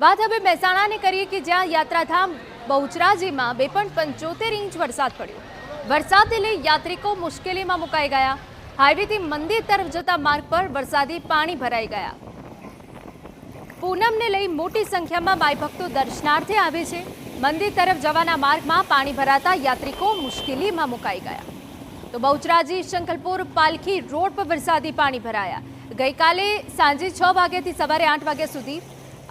વાત હવે મહેસાણાની કરીએ કે જ્યાં યાત્રાધામ બહુચરાજીમાં 2.75 ઇંચ વરસાદ પડ્યો। વરસાદને લઈ યાત્રિકો મુશ્કેલીમાં મુકાઈ ગયા। હાઈવેથી મંદિર તરફ જતા માર્ગ પર વરસાદી પાણી ભરાઈ ગયા। પૂનમને લઈ મોટી સંખ્યામાં માઈ ભક્તો દર્શનાર્થે આવે છે। મંદિર તરફ જવાના માર્ગમાં પાણી ભરાતા યાત્રિકો મુશ્કેલીમાં મુકાઈ ગયા। તો બહુચરાજી શંખલપુર પાલખી રોડ પર વરસાદી પાણી ભરાયા। ગઈકાલે સાંજે 6 વાગ્યાથી સવારે 8 વાગ્યા સુધી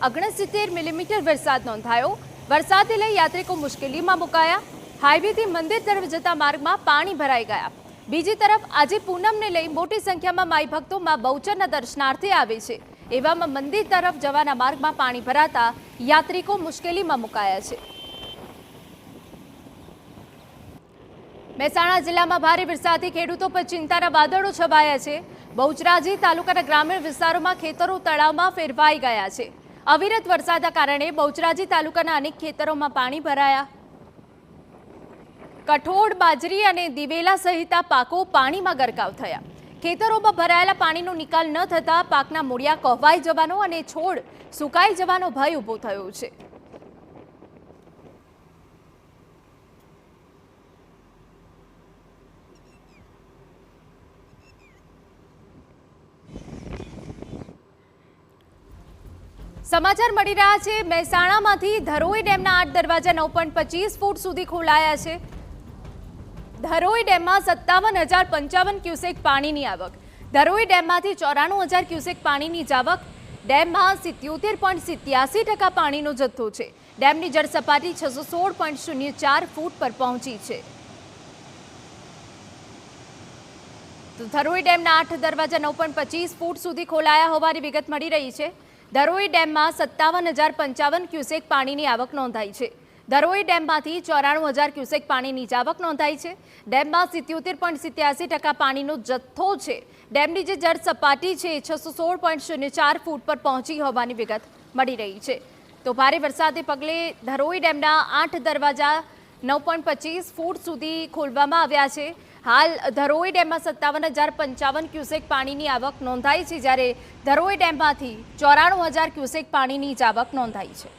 69 મિલીમીટર વરસાદ નોંધાયો। વરસાદને લઈ યાત્રિકો મુશ્કેલીમાં મુકાયા। હાઈવેથી મંદિર તરફ જતા માર્ગમાં પાણી ભરાઈ ગયા। બીજી તરફ આજે પૂનમને લઈ મોટી સંખ્યામાં માઈ ભક્તો માં બહુચરના દર્શનાર્થે આવે છે। એવામાં મંદિર તરફ જવાના માર્ગમાં પાણી ભરાતા યાત્રિકો મુશ્કેલીમાં મુકાયા છે। મહેસાણા જિલ્લામાં ભારે વરસાદથી ખેડૂતો પર ચિંતાના વાદળો છવાયા છે। બહુચરાજી તાલુકાના ગ્રામીણ વિસ્તારોમાં ખેતરો તળાવમાં ફેરવાઈ ગયા છે। અવિરત વરસાદના કારણે બહુચરાજી તાલુકાના અનેક ખેતરોમાં પાણી ભરાયા। કઠોળ, બાજરી અને દિવેલા સહિતના પાકો પાણીમાં ગરકાવ થયા। ખેતરોમાં ભરાયેલા પાણીનો નિકાલ ન થતા પાકના મૂળિયા કોહવાઈ જવાનો અને છોડ સુકાઈ જવાનો ભય ઊભો થયો છે। સમાચાર મળી રહ્યા છે મહેસાણામાંથી ધરોઈ ડેમના 8 દરવાજા 9.25 ફૂટ સુધી ખોલાયા છે। ધરોઈ ડેમમાં 57,055 ક્યુસેક પાણીની આવક। ધરોઈ ડેમમાંથી 94,000 ક્યુસેક પાણીની જાવક। ડેમમાં 77.87% પાણીનો જથ્થો છે। ડેમની જળ સપાટી 616.04 ફૂટ પર પહોંચી છે। તો ધરોઈ ડેમના 8 દરવાજા 9.25 ફૂટ સુધી ખોલાયા હોવાની વિગત મળી રહી છે। ધરોઈ ડેમમાં 57,055 ક્યુસેક પાણીની આવક નોંધાઈ છે। ધરોઈ ડેમમાંથી 94,000 ક્યુસેક પાણીની જાવક નોંધાઈ છે। ડેમમાં 77.87% પાણીનો જથ્થો છે। ડેમની જે જળ સપાટી છે 616.04 ફૂટ પર પહોંચી હોવાની વિગત મળી રહી છે। તો ભારે વરસાદને પગલે ધરોઈ ડેમના 8 દરવાજા 9.25 ફૂટ સુધી ખોલવામાં આવ્યા છે। હાલ ધરોઈ ડેમમાં 57,055 ક્યુસેક પાણીની આવક નોંધાઈ છે, જ્યારે ધરોઈ ડેમમાંથી 94,000 ક્યુસેક પાણીની જાવક નોંધાઈ છે।